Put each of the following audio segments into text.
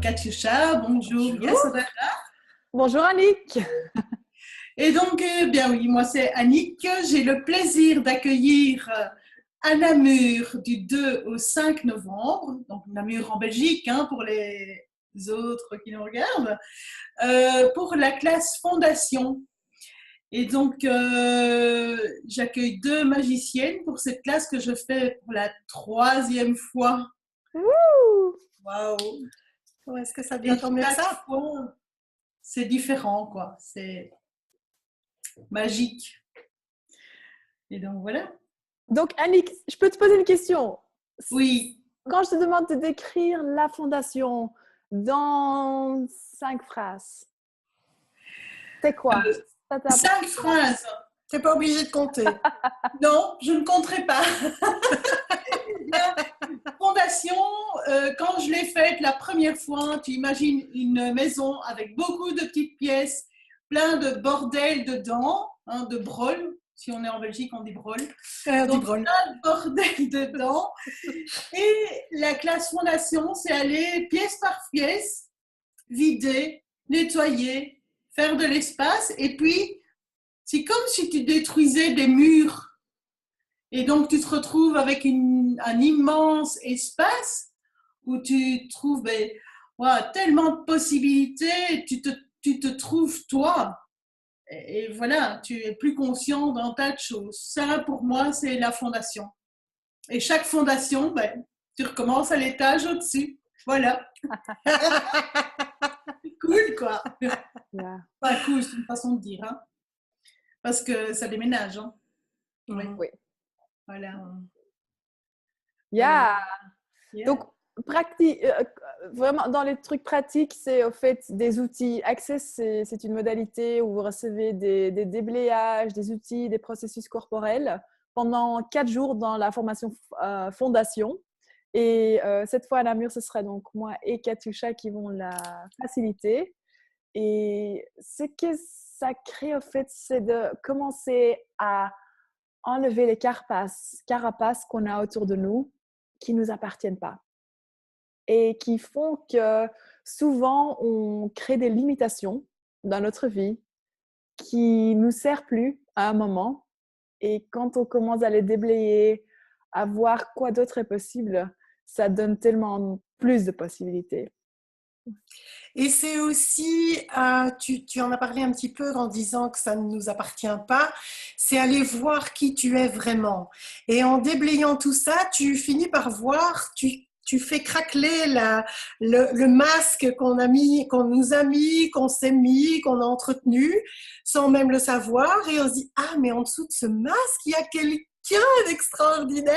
Katiusha, bonjour Yasser. Bonjour Annick. Et donc, bien oui, moi c'est Annick. J'ai le plaisir d'accueillir à Namur du 2 au 5 novembre, donc Namur en Belgique pour les autres qui nous regardent, pour la classe Fondation. Et donc, j'accueille 2 magiciennes pour cette classe que je fais pour la 3e fois. Waouh! Où est-ce que ça devient tant mieux que ça? Fois, c'est différent, quoi. C'est magique. Et donc, voilà. Donc Annick, je peux te poser une question? Oui. Quand je te demande de décrire la fondation dans 5 phrases, c'est quoi? 5 phrases. Tu n'es pas obligé de compter. Non, je ne compterai pas. La fondation, quand je l'ai faite la première fois, tu imagines une maison avec beaucoup de petites pièces, plein de bordel dedans, de brol. Si on est en Belgique, on dit brol. Donc, plein de bordel dedans. Et la classe fondation, c'est aller pièce par pièce, vider, nettoyer, faire de l'espace. Et puis, c'est comme si tu détruisais des murs. Et donc, tu te retrouves avec un immense espace où tu trouves tellement de possibilités, tu te trouves toi. Et voilà, tu es plus conscient d'un tas de choses. Ça, pour moi, c'est la fondation. Et chaque fondation, tu recommences à l'étage au-dessus. Voilà. Cool, quoi. Yeah. Pas cool, c'est une façon de dire. Parce que ça déménage. Oui. Voilà. Yeah. Donc, vraiment, dans les trucs pratiques, c'est au fait des outils. Access, c'est une modalité où vous recevez des déblayages, des outils, des processus corporels pendant 4 jours dans la formation fondation. Et cette fois à Namur, ce sera donc moi et Katiusha qui vont la faciliter. Et ce que ça crée, au fait, c'est de commencer à enlever les carapaces qu'on a autour de nous qui ne nous appartiennent pas et qui font que souvent on crée des limitations dans notre vie qui ne nous servent plus à un moment. Et quand on commence à les déblayer, à voir quoi d'autre est possible, ça donne tellement plus de possibilités. Et c'est aussi, tu en as parlé un petit peu en disant que ça ne nous appartient pas, c'est aller voir qui tu es vraiment. Et en déblayant tout ça, tu finis par voir, tu fais craqueler le masque qu'on nous a mis, qu'on s'est mis, qu'on a entretenu, sans même le savoir. Et on se dit, ah, mais en dessous de ce masque, il y a quelqu'un d'extraordinaire.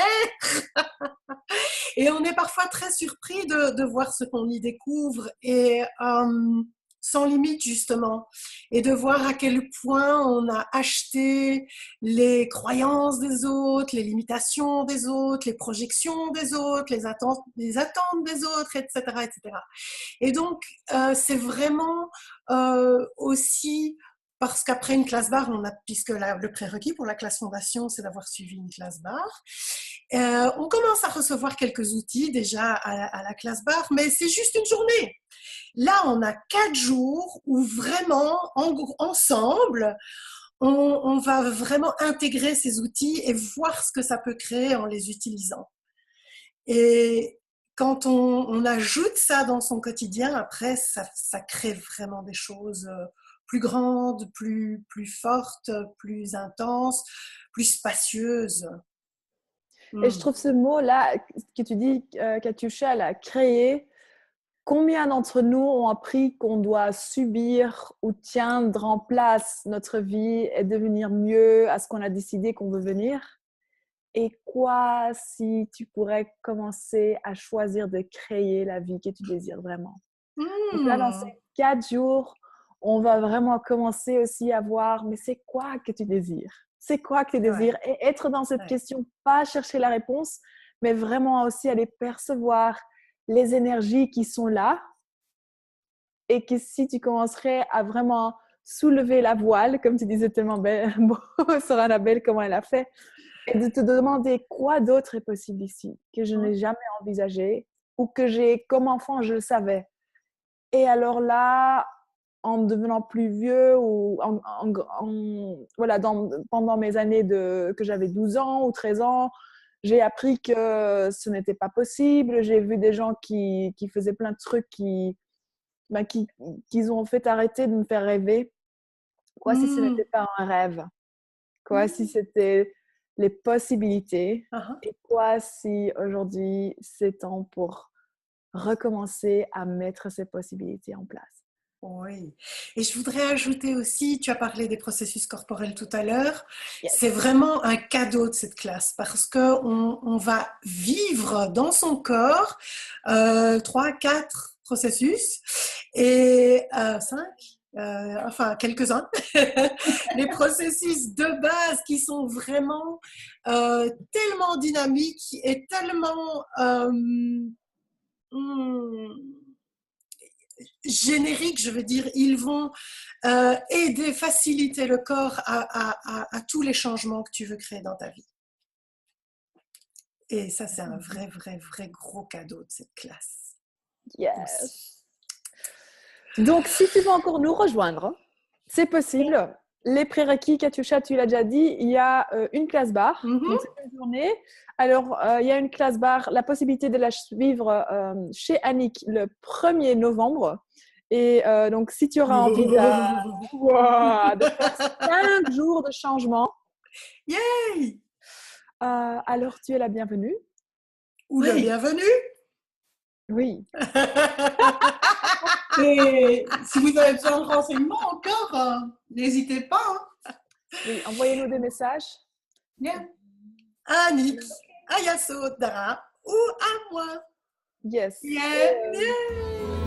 Et on est parfois très surpris de voir ce qu'on y découvre et sans limite justement, et de voir à quel point on a acheté les croyances des autres, les limitations des autres, les projections des autres, les attentes des autres, etc., etc. Et donc, c'est vraiment aussi parce qu'après une classe barre, puisque le prérequis pour la classe fondation, c'est d'avoir suivi une classe barre, on commence à recevoir quelques outils déjà à la classe barre, mais c'est juste une journée. Là, on a 4 jours où vraiment, ensemble, on va vraiment intégrer ces outils et voir ce que ça peut créer en les utilisant. Et quand on ajoute ça dans son quotidien, après, ça crée vraiment des choses plus grandes, plus fortes, plus intenses, plus spacieuses. Et je trouve ce mot-là que tu dis, Katiusha, là, créer, combien d'entre nous ont appris qu'on doit subir ou tiendre en place notre vie et devenir mieux à ce qu'on a décidé qu'on veut venir? Et quoi si tu pourrais commencer à choisir de créer la vie que tu désires vraiment? Donc là, dans ces 4 jours, on va vraiment commencer aussi à voir, mais c'est quoi que tu désires? C'est quoi que tu désires? Et être dans cette question, pas chercher la réponse, mais vraiment aussi aller percevoir les énergies qui sont là. Et que si tu commencerais à vraiment soulever la voile, comme tu disais tellement beau sur Annabelle, comment elle a fait, et de te demander quoi d'autre est possible ici, que je n'ai jamais envisagé, ou que comme enfant, je le savais, Et alors là, en devenant plus vieux ou voilà, pendant mes années que j'avais 12 ans ou 13 ans, j'ai appris que ce n'était pas possible. J'ai vu des gens qui faisaient plein de trucs qui ont fait arrêter de me faire rêver. Quoi si ce n'était pas un rêve? Quoi si c'était les possibilités? Et quoi si aujourd'hui, c'est temps pour recommencer à mettre ces possibilités en place? Oui. Et je voudrais ajouter aussi, tu as parlé des processus corporels tout à l'heure, Yes. C'est vraiment un cadeau de cette classe parce qu'on va vivre dans son corps 3, 4 processus et 5, enfin quelques-uns, les processus de base qui sont vraiment tellement dynamiques et tellement génériques, je veux dire, ils vont aider, faciliter le corps à tous les changements que tu veux créer dans ta vie. Et ça, c'est un vrai gros cadeau de cette classe. Yes. Aussi. Donc, si tu veux encore nous rejoindre, c'est possible. Les prérequis, Katiusha, tu l'as déjà dit, il y a une classe bar, donc c'est une journée. Alors, il y a une classe bar, la possibilité de la suivre chez Annick le 1er novembre. Et donc, si tu auras envie de faire 5 jours de changement, Yay! Alors tu es la bienvenue. Ou le bienvenu. Oui. Et si vous avez besoin de renseignements encore, n'hésitez pas. Oui, envoyez-nous des messages. Bien. Annick, à Yasodara ou à moi. Yes. Yeah.